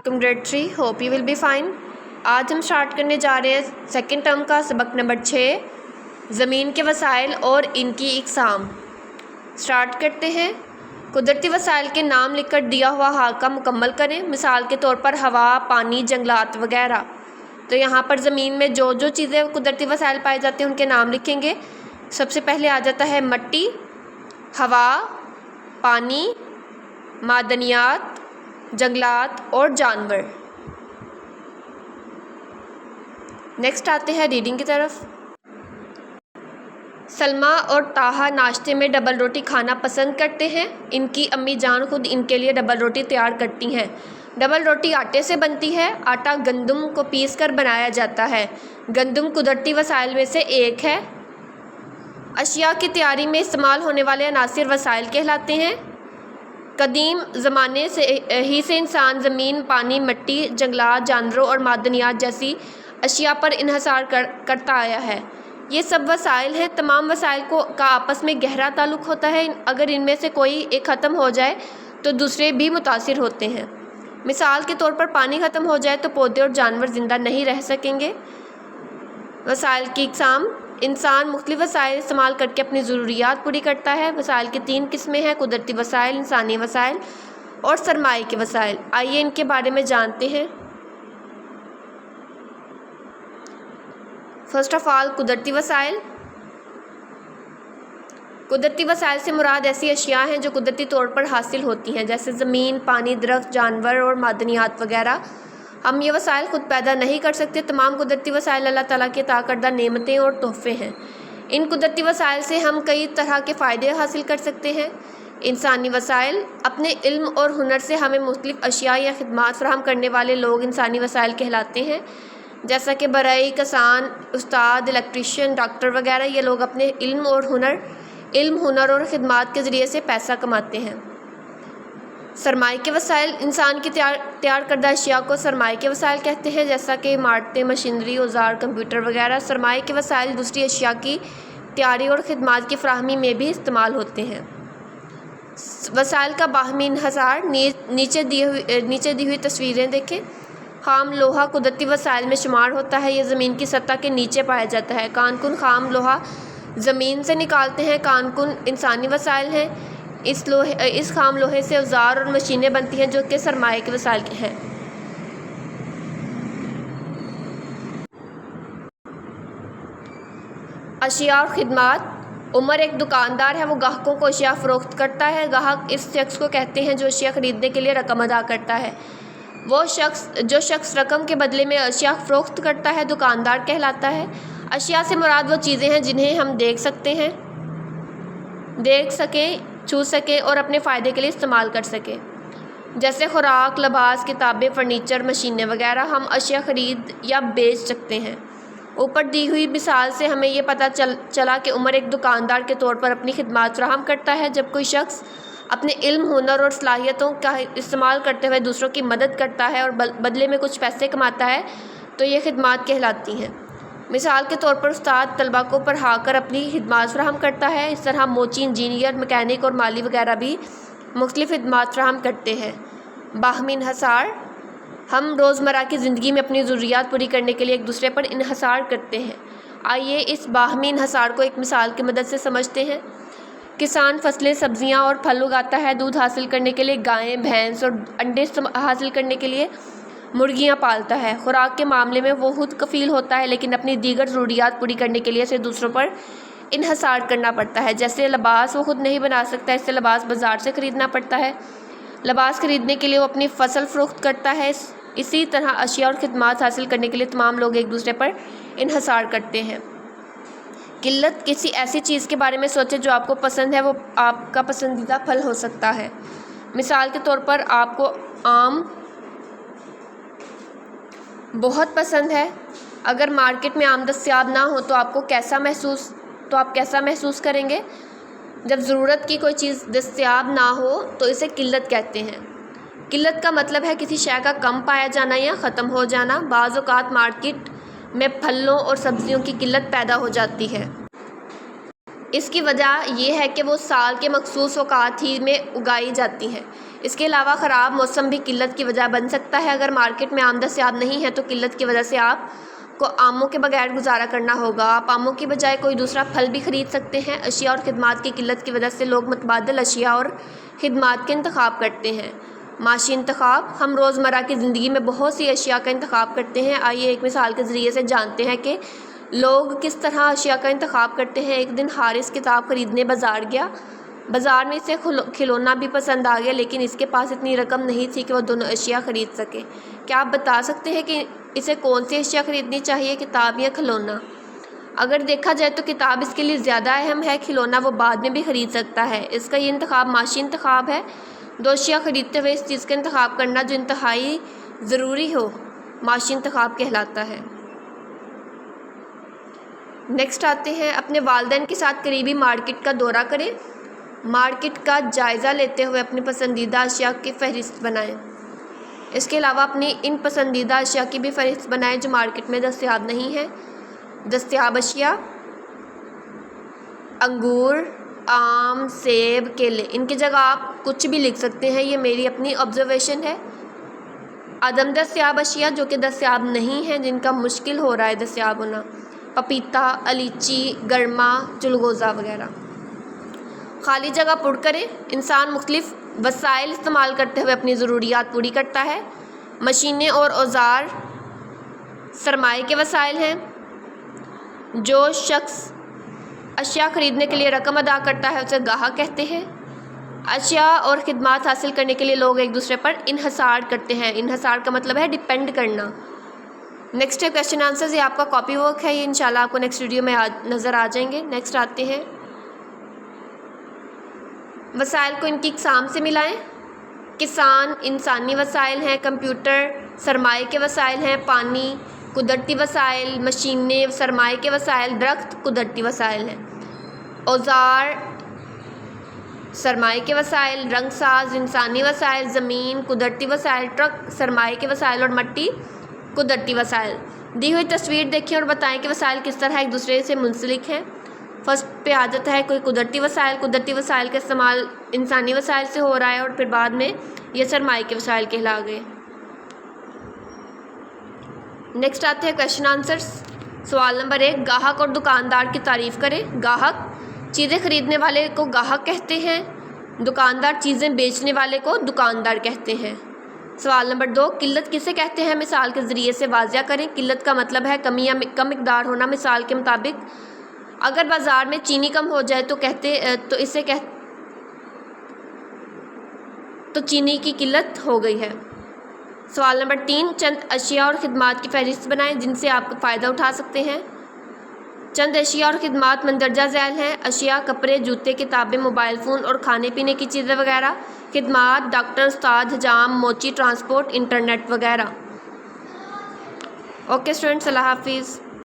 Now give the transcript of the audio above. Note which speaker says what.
Speaker 1: Grade 3 hope you will be fine. आज हम start करने जा रहे हैं सेकंड टर्म का सबक नंबर 6, ज़मीन के वसाइल और इनकी इकसाम। स्टार्ट करते हैं। कुदरती वसाइल के नाम लिखकर दिया हुआ हाका मुकम्मल करें। मिसाल के तौर पर हवा, पानी, जंगलात वगैरह। तो यहाँ पर ज़मीन में जो जो चीज़ें कुदरती वसाइल पाए जाते हैं उनके नाम लिखेंगे। सबसे पहले आ जाता है मिट्टी, हवा, पानी, मादनियात, जंगलात और जानवर। नेक्स्ट आते हैं रीडिंग की तरफ। सलमा और ताहा नाश्ते में डबल रोटी खाना पसंद करते हैं। इनकी अम्मी जान खुद इनके लिए डबल रोटी तैयार करती हैं। डबल रोटी आटे से बनती है। आटा गंदम को पीस कर बनाया जाता है। गंदम कुदरती वसाइल में से एक है। अशिया की तैयारी में इस्तेमाल होने वाले अनासिर वसाइल कहलाते हैं। कदीम ज़माने से इंसान ज़मीन, पानी, मिट्टी, जंगलात, जानवरों और मादनियात जैसी अशिया पर इन्हसार करता आया है। ये सब वसाइल हैं। तमाम वसाइल का आपस में गहरा ताल्लुक़ होता है। अगर इनमें से कोई एक ख़त्म हो जाए तो दूसरे भी मुतासिर होते हैं। मिसाल के तौर पर पानी ख़त्म हो जाए तो पौधे और जानवर ज़िंदा नहीं रह सकेंगे। वसाइल की इकसाम। इंसान मुख्तलिफ़ वसाइल इस्तेमाल करके अपनी ज़रूरियात पूरी करता है। वसाइल की 3 किस्में हैं: कुदरती वसाइल, इंसानी वसाइल और सरमाए के वसाइल। आइए इनके बारे में जानते हैं। फर्स्ट ऑफ ऑल, कुदरती वसाइल। कुदरती वसाइल से मुराद ऐसी अशिया हैं जो कुदरती तौर पर हासिल होती हैं, जैसे ज़मीन, पानी, दरख्त, जानवर और मादनियात वगैरह। हम ये वसाइल ख़ुद पैदा नहीं कर सकते। तमाम कुदरती वसाइल अल्लाह ताला की अता करदा नेमतें और तोहफ़े हैं। इन कुदरती वसाइल से हम कई तरह के फ़ायदे हासिल कर सकते हैं। इंसानी वसाइल। अपने इल्म और हुनर से हमें मुख्तलिफ़ अशिया या खिदमात फ़राहम करने वाले लोग इंसानी वसाइल कहलाते हैं, जैसा कि बरई, कसान, उस्ताद, इलेक्ट्रीशियन, डॉक्टर वगैरह। ये लोग अपने इल्म, हुनर और ख़िदमात के ज़रिए से पैसा कमाते हैं। सरमाए के वसाइल। इंसान की तैयार करदा अशिया को सरमाए के वसाइल कहते हैं, जैसा कि इमारतें, मशीनरी, औजार, कंप्यूटर वगैरह। सरमाए के वसाइल दूसरी अशिया की तैयारी और ख़िदमात की फ़राहमी में भी इस्तेमाल होते हैं। वसाइल का बाहमी इन्हसार। नीचे दी हुई तस्वीरें देखें। खाम लोहा कुदरती वसाइल में शुमार होता है। यह ज़मीन की सतह के नीचे पाया जाता है। कानकुन खाम लोहा ज़मीन से निकालते हैं। कानकुन इंसानी वसाइल हैं। इस खाम लोहे से औजार और मशीनें बनती हैं जो कि सरमाए के वसाइल के हैं। अशिया और ख़िदमात। उमर एक दुकानदार है। वो ग्राहकों को अशिया फ़रोख्त करता है। ग्राहक इस शख्स को कहते हैं जो अशिया ख़रीदने के लिए रकम अदा करता है। जो शख्स रकम के बदले में अशिया फ़रोख्त करता है दुकानदार कहलाता है। अशिया से मुराद वो चीज़ें हैं जिन्हें हम देख सकें, छू सकें और अपने फ़ायदे के लिए इस्तेमाल कर सकें, जैसे खुराक, लिबास, किताबें, फ़र्नीचर, मशीनें वगैरह। हम अशिया ख़रीद या बेच सकते हैं। ऊपर दी हुई मिसाल से हमें ये पता चला कि उमर एक दुकानदार के तौर पर अपनी खिदमत फराहम करता है। जब कोई शख्स अपने इल्म, हुनर और सलाहियतों का इस्तेमाल करते हुए दूसरों की मदद करता है और बदले में कुछ पैसे कमाता है तो ये खिदमत कहलाती हैं। मिसाल के तौर पर उस्ताद तलबा को पढ़ाकर अपनी खिदमत फराहम करता है। इस तरह मोची, इंजीनियर, मैकेनिक और माली वगैरह भी मुख्तलिफ़ खिदमत फराहम करते हैं। बाहमी इन्हसार। हम रोज़मर्रा की ज़िंदगी में अपनी ज़रूरियात पूरी करने के लिए एक दूसरे पर इन्हसार करते हैं। आइए इस बाहमी इन्हसार को एक मिसाल की मदद से समझते हैं। किसान फसलें, सब्ज़ियाँ और फल उगाता है। दूध हासिल करने के लिए गायें, भैंस और अंडे हासिल करने के लिए मुर्गियाँ पालता है। खुराक के मामले में वो खुद कफ़ील होता है, लेकिन अपनी दीगर ज़रूरियात पूरी करने के लिए इसे दूसरों पर इन्हसार करना पड़ता है। जैसे लिबास वो खुद नहीं बना सकता, इससे लिबास बाज़ार से ख़रीदना पड़ता है। लिबास ख़रीदने के लिए वो अपनी फ़सल फ़रोख्त करता है। इसी तरह अशिया और खिदमत हासिल करने के लिए तमाम लोग एक दूसरे पर इन्हसार करते हैं। किल्लत। किसी ऐसी चीज़ के बारे में सोचें जो आपको पसंद है। वो आपका पसंदीदा फल हो सकता है। मिसाल के तौर पर आपको आम बहुत पसंद है। अगर मार्केट में आम दस्तयाब ना हो तो आप कैसा महसूस करेंगे? जब ज़रूरत की कोई चीज़ दस्तयाब ना हो तो इसे किल्लत कहते हैं। किल्लत का मतलब है किसी शय का कम पाया जाना या ख़त्म हो जाना। बाज़ औक़ात मार्केट में फलों और सब्ज़ियों की किल्लत पैदा हो जाती है। इसकी वजह यह है कि वो साल के मखसूस औक़ात ही में उगाई जाती हैं। اس کے علاوہ خراب موسم بھی قلت کی وجہ بن سکتا ہے۔ اگر مارکیٹ میں آم دستیاب نہیں ہے تو قلت کی وجہ سے آپ کو آموں کے بغیر گزارا کرنا ہوگا۔ آپ آموں کی بجائے کوئی دوسرا پھل بھی خرید سکتے ہیں۔ اشیاء اور خدمات کی قلت کی وجہ سے لوگ متبادل اشیاء اور خدمات کے انتخاب کرتے ہیں۔ معاشی انتخاب، ہم روزمرہ کی زندگی میں بہت سی اشیاء کا انتخاب کرتے ہیں۔ آئیے ایک مثال کے ذریعے سے جانتے ہیں کہ لوگ کس طرح اشیاء کا انتخاب کرتے ہیں۔ ایک دن حارث کتاب خریدنے بازار گیا۔ بازار میں اسے کھلونا بھی پسند آ گیا، لیکن اس کے پاس اتنی رقم نہیں تھی کہ وہ دونوں اشیاء خرید سکے۔ کیا آپ بتا سکتے ہیں کہ اسے کون سی اشیاء خریدنی چاہیے، کتاب یا کھلونا؟ اگر دیکھا جائے تو کتاب اس کے لیے زیادہ اہم ہے، کھلونا وہ بعد میں بھی خرید سکتا ہے۔ اس کا یہ انتخاب معاشی انتخاب ہے۔ دو اشیاء خریدتے ہوئے اس چیز کا انتخاب کرنا جو انتہائی ضروری ہو معاشی انتخاب کہلاتا ہے۔ نیکسٹ آتے ہیں، اپنے والدین کے ساتھ قریبی مارکیٹ کا دورہ کریں۔ مارکیٹ کا جائزہ لیتے ہوئے اپنی پسندیدہ اشیاء کی فہرست بنائیں۔ اس کے علاوہ اپنی ان پسندیدہ اشیاء کی بھی فہرست بنائیں جو مارکیٹ میں دستیاب نہیں ہیں۔ دستیاب اشیاء: انگور، آم، سیب، کیلے۔ ان کی جگہ آپ کچھ بھی لکھ سکتے ہیں، یہ میری اپنی آبزرویشن ہے۔ عدم دستیاب اشیاء جو کہ دستیاب نہیں ہیں، جن کا مشکل ہو رہا ہے دستیاب ہونا: پپیتا، الیچی، گرما، چلگوزہ وغیرہ۔ خالی جگہ پر کریں۔ انسان مختلف وسائل استعمال کرتے ہوئے اپنی ضروریات پوری کرتا ہے۔ مشینیں اور اوزار سرمایے کے وسائل ہیں۔ جو شخص اشیاء خریدنے کے لیے رقم ادا کرتا ہے اسے گاہک کہتے ہیں۔ اشیاء اور خدمات حاصل کرنے کے لیے لوگ ایک دوسرے پر انحصار کرتے ہیں۔ انحصار کا مطلب ہے ڈیپینڈ کرنا۔ نیکسٹ ہے کویشچن آنسرز، یہ آپ کا کاپی ورک ہے، یہ انشاءاللہ آپ کو نیکسٹ ویڈیو میں نظر آ جائیں گے۔ نیکسٹ آتے ہیں، وسائل کو ان کی اقسام سے ملائیں۔ کسان انسانی وسائل ہیں، کمپیوٹر سرمایے کے وسائل ہیں، پانی قدرتی وسائل، مشینیں سرمایے کے وسائل، درخت قدرتی وسائل ہیں، اوزار سرمایے کے وسائل، رنگ ساز انسانی وسائل، زمین قدرتی وسائل، ٹرک سرمایے کے وسائل اور مٹی قدرتی وسائل۔ دی ہوئی تصویر دیکھیں اور بتائیں کہ وسائل کس طرح ایک دوسرے سے منسلک ہیں۔ فرسٹ پہ آ جاتا ہے کوئی قدرتی وسائل کا استعمال انسانی وسائل سے ہو رہا ہے اور پھر بعد میں یہ سرمایے کے وسائل کہلا گئے۔ نیکسٹ آتے ہیں کویشچن آنسرز۔ سوال نمبر 1، گاہک اور دکاندار کی تعریف کریں۔ گاہک چیزیں خریدنے والے کو گاہک کہتے ہیں، دکاندار چیزیں بیچنے والے کو دکاندار کہتے ہیں۔ سوال نمبر 2، قلت کسے کہتے ہیں، مثال کے ذریعے سے واضح کریں۔ قلت کا مطلب ہے کمی یا کم مقدار ہونا۔ مثال کے مطابق اگر بازار میں چینی کم ہو جائے تو چینی کی قلت ہو گئی ہے۔ سوال نمبر 3، چند اشیاء اور خدمات کی فہرست بنائیں جن سے آپ فائدہ اٹھا سکتے ہیں۔ چند اشیاء اور خدمات مندرجہ ذیل ہیں۔ اشیاء کپڑے، جوتے، کتابیں، موبائل فون اور کھانے پینے کی چیزیں وغیرہ۔ خدمات ڈاکٹر، استاد، حجام، موچی، ٹرانسپورٹ، انٹرنیٹ وغیرہ۔ اوکے اسٹوڈنٹس، اللہ حافظ۔